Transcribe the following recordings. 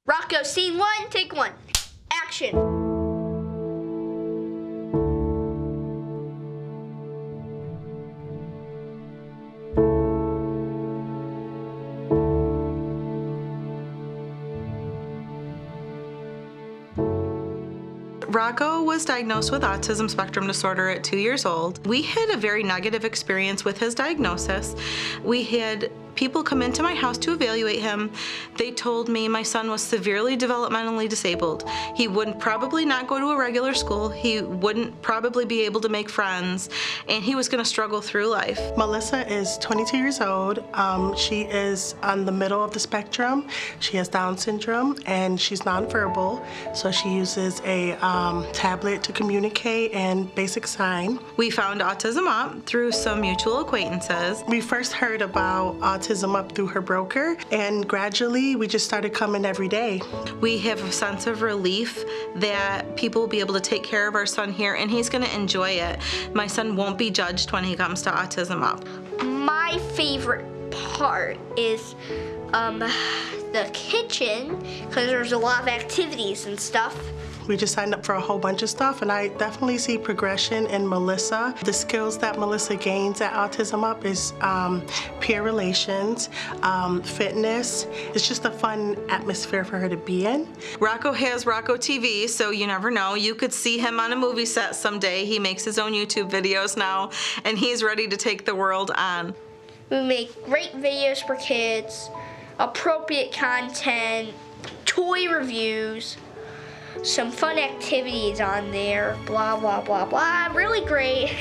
Rocco, scene one, take one. Action. Rocco was diagnosed with autism spectrum disorder at 2 years old. We had a very negative experience with his diagnosis. We had people come into my house to evaluate him. They told me my son was severely developmentally disabled. He would probably not go to a regular school. He wouldn't probably be able to make friends, and he was going to struggle through life. Melissa is 22 years old. She is on the middle of the spectrum. She has Down syndrome, and she's nonverbal, so she uses a tablet to communicate and basic sign. We found AutismUp through some mutual acquaintances. We first heard about AutismUp through her broker, and gradually we just started coming every day. We have a sense of relief that people will be able to take care of our son here, and he's going to enjoy it. My son won't be judged when he comes to AutismUp. My favorite part is the kitchen, because there's a lot of activities and stuff. We just signed up for a whole bunch of stuff, and I definitely see progression in Melissa. The skills that Melissa gains at AutismUp is peer relations, fitness. It's just a fun atmosphere for her to be in. Rocco has Rocco TV, so you never know. You could see him on a movie set someday. He makes his own YouTube videos now, and he's ready to take the world on. We make great videos for kids, appropriate content, toy reviews, some fun activities on there, blah, blah, blah, blah. Really great.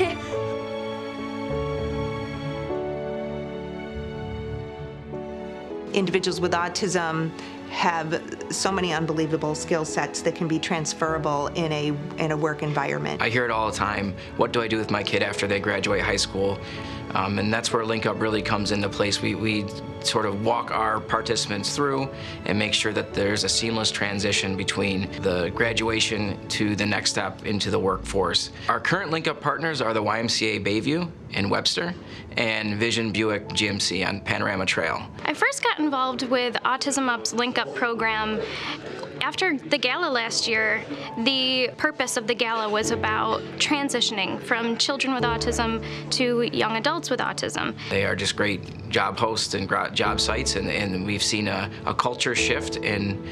Individuals with autism have so many unbelievable skill sets that can be transferable in a work environment. I hear it all the time. What do I do with my kid after they graduate high school? And that's where Link Up really comes into place. We sort of walk our participants through and make sure that there's a seamless transition between the graduation to the next step into the workforce. Our current Link Up partners are the YMCA Bayview in Webster and Vision Buick GMC on Panorama Trail. I first got involved with AutismUp's Link Up program after the gala last year. The purpose of the gala was about transitioning from children with autism to young adults with autism. They are just great job hosts and job sites, and we've seen a culture shift in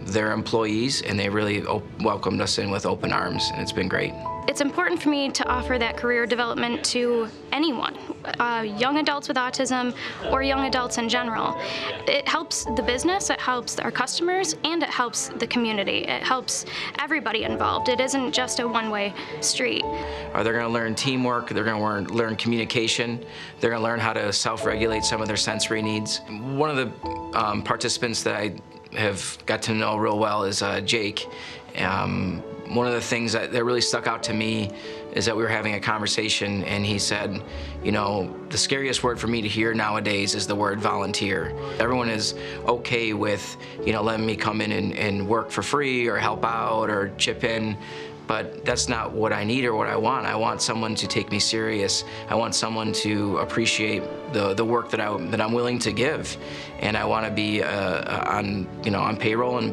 their employees, and they really welcomed us in with open arms, and it's been great. It's important for me to offer that career development to anyone, young adults with autism or young adults in general. It helps the business, it helps our customers, and it helps the community. It helps everybody involved. It isn't just a one-way street. They're going to learn teamwork, they're going to learn communication, they're going to learn how to self-regulate some of their sensory needs. One of the participants that I have got to know real well is Jake. One of the things that really stuck out to me is that we were having a conversation, and he said, you know, the scariest word for me to hear nowadays is the word volunteer. Everyone is okay with, you know, letting me come in and work for free or help out or chip in, but that's not what I need or what I want. I want someone to take me serious. I want someone to appreciate the work that I'm willing to give, and I want to be on payroll and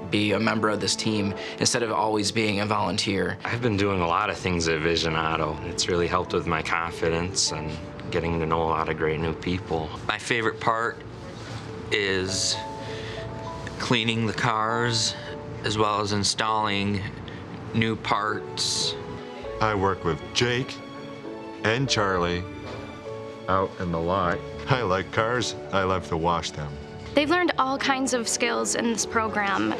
be a member of this team instead of always being a volunteer. I've been doing a lot of things at Vision Auto. It's really helped with my confidence and getting to know a lot of great new people. My favorite part is cleaning the cars as well as installing new parts. I work with Jake and Charlie out in the lot. I like cars. I love to wash them. They've learned all kinds of skills in this program.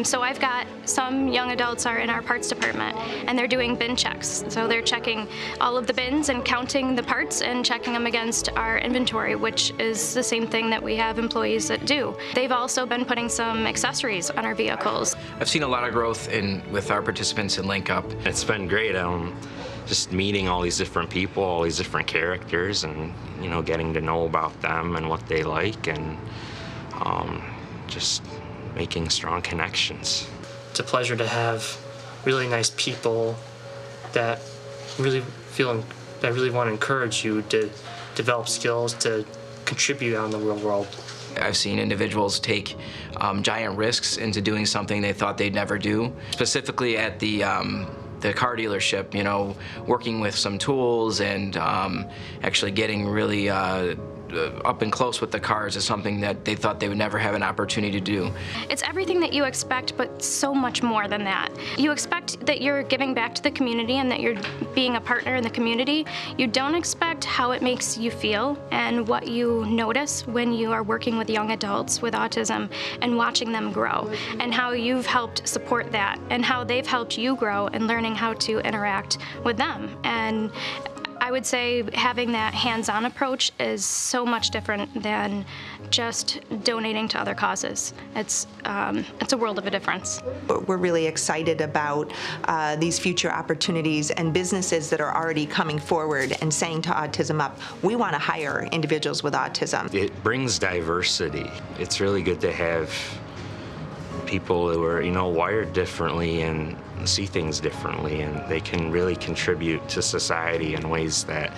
So I've got some young adults are in our parts department, and they're doing bin checks. So they're checking all of the bins and counting the parts and checking them against our inventory, which is the same thing that we have employees that do. They've also been putting some accessories on our vehicles. I've seen a lot of growth with our participants in Link Up. It's been great. Just meeting all these different people, all these different characters, and you know, getting to know about them and what they like, and just making strong connections. It's a pleasure to have really nice people that really want to encourage you to develop skills to contribute out in the real world. I've seen individuals take giant risks into doing something they thought they'd never do. Specifically at the car dealership, you know, working with some tools and actually getting really up and close with the cars is something that they thought they would never have an opportunity to do. It's everything that you expect, but so much more than that. You expect that you're giving back to the community and that you're being a partner in the community. You don't expect how it makes you feel and what you notice when you are working with young adults with autism and watching them grow, and how you've helped support that and how they've helped you grow and learning how to interact with them. And I would say having that hands-on approach is so much different than just donating to other causes. It's a world of a difference. We're really excited about these future opportunities and businesses that are already coming forward and saying to AutismUp, we want to hire individuals with autism. It brings diversity. It's really good to have people who are, you know, wired differently and see things differently, and they can really contribute to society in ways that,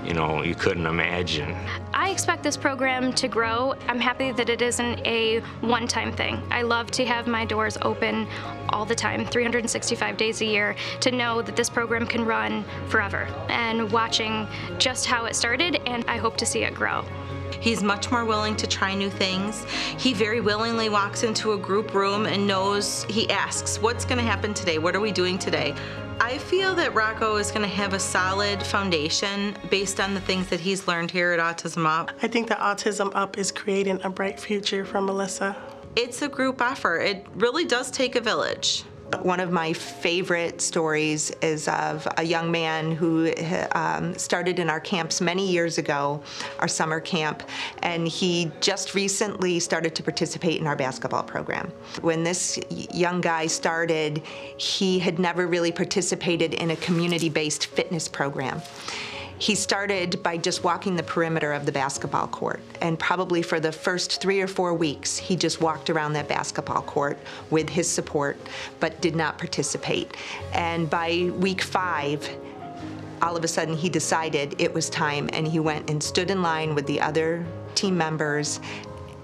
you know, you couldn't imagine. I expect this program to grow. I'm happy that it isn't a one-time thing. I love to have my doors open all the time, 365 days a year, to know that this program can run forever, and watching just how it started, and I hope to see it grow. He's much more willing to try new things. He very willingly walks into a group room and knows, he asks, what's going to happen today? What are we doing today? I feel that Rocco is going to have a solid foundation based on the things that he's learned here at AutismUp. I think that AutismUp is creating a bright future for Melissa. It's a group effort. It really does take a village. One of my favorite stories is of a young man who started in our camps many years ago, our summer camp, and he just recently started to participate in our basketball program. When this young guy started, he had never really participated in a community-based fitness program. He started by just walking the perimeter of the basketball court, and probably for the first 3 or 4 weeks, he just walked around that basketball court with his support, but did not participate. And by week 5, all of a sudden he decided it was time, and he went and stood in line with the other team members.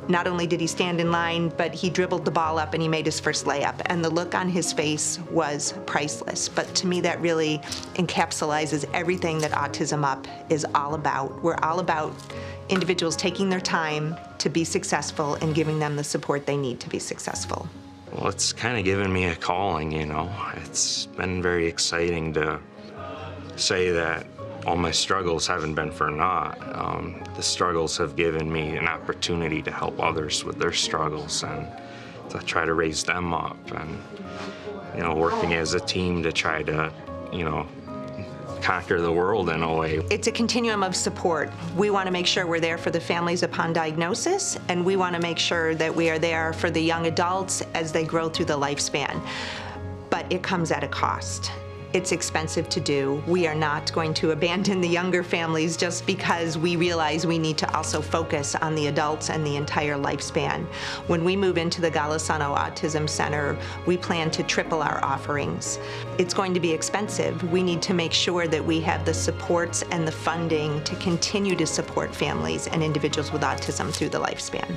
Not only did he stand in line, but he dribbled the ball up and he made his first layup. And the look on his face was priceless. But to me, that really encapsulates everything that AutismUp is all about. We're all about individuals taking their time to be successful and giving them the support they need to be successful. Well, it's kind of given me a calling, you know. It's been very exciting to say that all my struggles haven't been for naught. The struggles have given me an opportunity to help others with their struggles and to try to raise them up, and, you know, working as a team to try to, you know, conquer the world in a way. It's a continuum of support. We want to make sure we're there for the families upon diagnosis, and we want to make sure that we are there for the young adults as they grow through the lifespan. But it comes at a cost. It's expensive to do. We are not going to abandon the younger families just because we realize we need to also focus on the adults and the entire lifespan. When we move into the Golisano Autism Center, we plan to triple our offerings. It's going to be expensive. We need to make sure that we have the supports and the funding to continue to support families and individuals with autism through the lifespan.